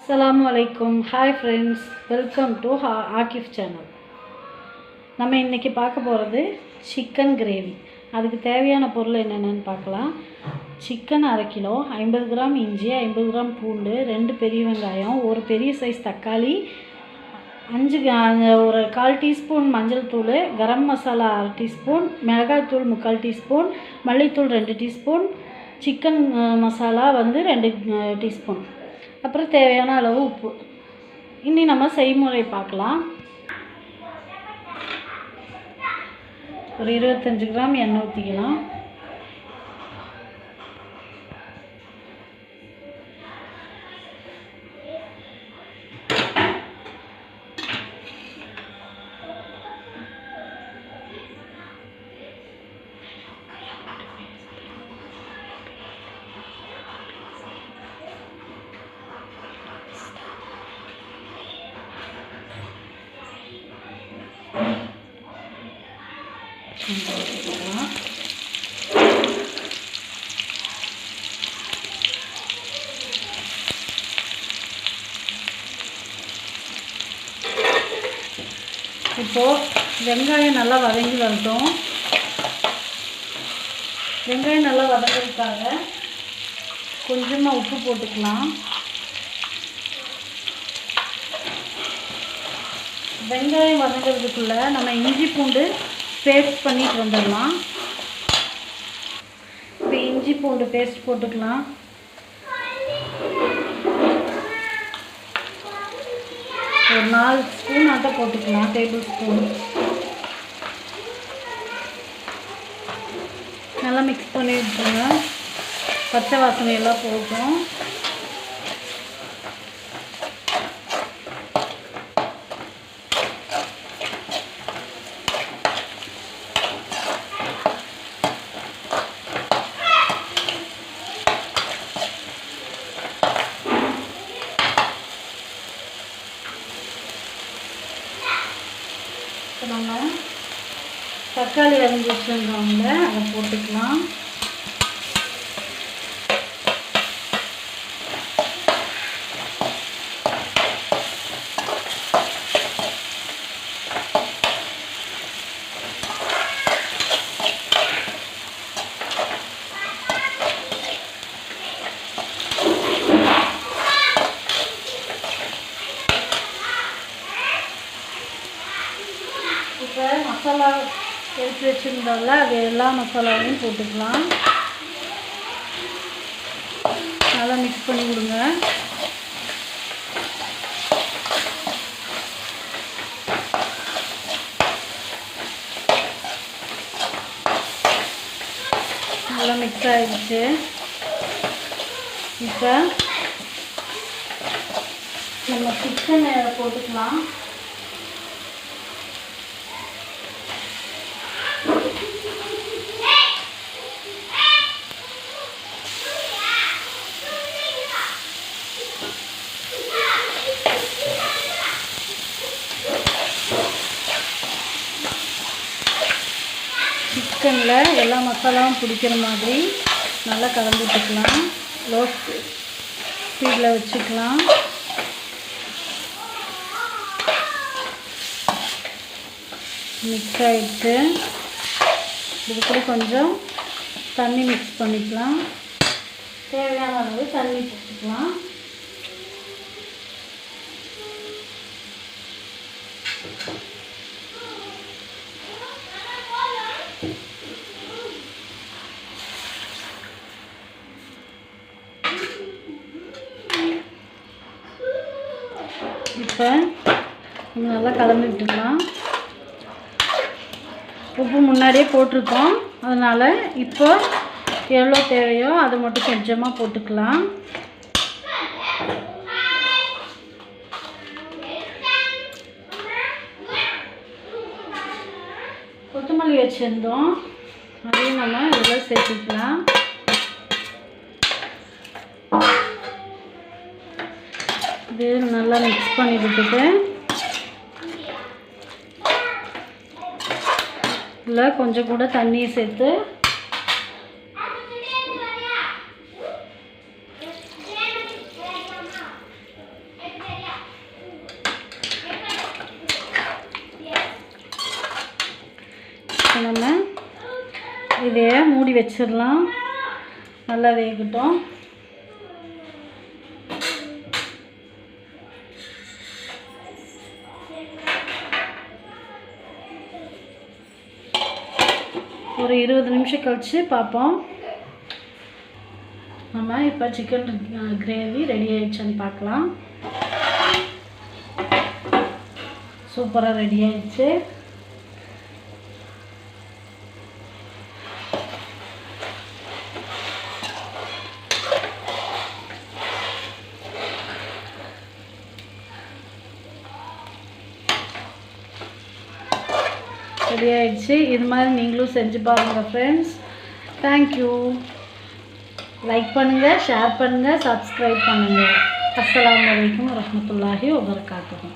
Assalamualaikum. Hi friends, welcome to Akif channel. நம்ம இன்னைக்கு பார்க்க போகிறது சிக்கன் கிரேவி. அதுக்கு தேவையான பொருள் என்னென்னு பார்க்கலாம். சிக்கன் 1/2 கிலோ, 50 கிராம் இஞ்சி, 50 கிராம் பூண்டு, 2 பெரிய வெங்காயம், ஒரு பெரிய சைஸ் தக்காளி, ஒரு 1/4 டீஸ்பூன் மஞ்சள் தூள், கரம் மசாலா 1/2 டீஸ்பூன், மிளகாய் தூள் 3/4 டீஸ்பூன், மல்லித்தூள் 2 டீஸ்பூன், சிக்கன் மசாலா 2 டீஸ்பூன், அப்புறம் தேவையான அளவு உப்பு. இனி நம்ம செய்முறை பார்க்கலாம். ஒரு 25 கிராம் எண்ணெய் ஊற்றிக்கலாம். இப்போது வெங்காயம் நல்லா வதங்கி வரட்டும். வெங்காயம் நல்லா வதங்கிறதுக்காக கொஞ்சமாக உப்பு போட்டுக்கலாம். வெங்காயம் வதங்கிறதுக்குள்ளே நம்ம இஞ்சி பூண்டு பேஸ்ட் பண்ணிட்டு வந்துடலாம். இப்போ இஞ்சி பூண்டு பேஸ்ட் போட்டுக்கலாம். ஒரு 4 ஸ்பூன் ஆட்ட போட்டுக்கலாம், டேபிள் ஸ்பூன். நல்லா மிக்ஸ் பண்ணி விட்டுருங்க, பச்சை வாசனை எல்லாம் போகும். நம்ம தக்காளி அரைஞ்சி வச்சுருந்தோம்ல, அதை போட்டுக்கலாம். இப்போ மசாலா எடுத்து வச்சுருந்தோம்ல, அது எல்லா மசாலாவையும் போட்டுக்கலாம். நல்லா மிக்ஸ் பண்ணி விடுங்க. நல்லா மிக்ஸ் ஆகிடுச்சு. இப்போ நம்ம சிக்கனை போட்டுக்கலாம். சிக்கனில் எல்லா மசாலாவும் பிடிக்கிற மாதிரி நல்லா கலந்து விட்டுக்கலாம். லோ ஸ்பீடில் வச்சுக்கலாம். மிக்ஸ் ஆகிடுச்சு. இது கூட கொஞ்சம் தண்ணி மிக்ஸ் பண்ணிக்கலாம். தேவையான அளவு தண்ணி போட்டுக்கலாம். இப்போ நல்லா கலந்து விட்டுக்கலாம். உப்பு முன்னாடியே போட்டிருக்கோம், அதனால் இப்போ எவ்வளோ தேவையோ அதை மட்டும் கொஞ்சமாக போட்டுக்கலாம். கொத்தமல்லி வச்சுருந்தோம், அதையும் நம்ம இதில் சேர்த்துக்கலாம். இது நல்லா மிக்ஸ் பண்ணி விட்டுட்டு இதில் கொஞ்சம் கூட தண்ணியை சேர்த்து வச்சிடலாம். நல்லா வேகட்டும். ஒரு 20 நிமிஷம் கழித்து பார்ப்போம். நம்ம இப்போ சிக்கன் கிரேவி ரெடி ஆயிடுச்சுன்னு பார்க்கலாம். சூப்பராக ரெடி ஆயிடுச்சு. ரெடி ஆயிடுச்சு. இது மாதிரி நீங்களும் செஞ்சு பாருங்கள் ஃப்ரெண்ட்ஸ். தேங்க்யூ. லைக் பண்ணுங்கள், ஷேர் பண்ணுங்கள், சப்ஸ்கிரைப் பண்ணுங்கள். அஸ்ஸலாமு அலைக்கும் வரஹ்மத்துல்லாஹி வபரகாத்துஹு.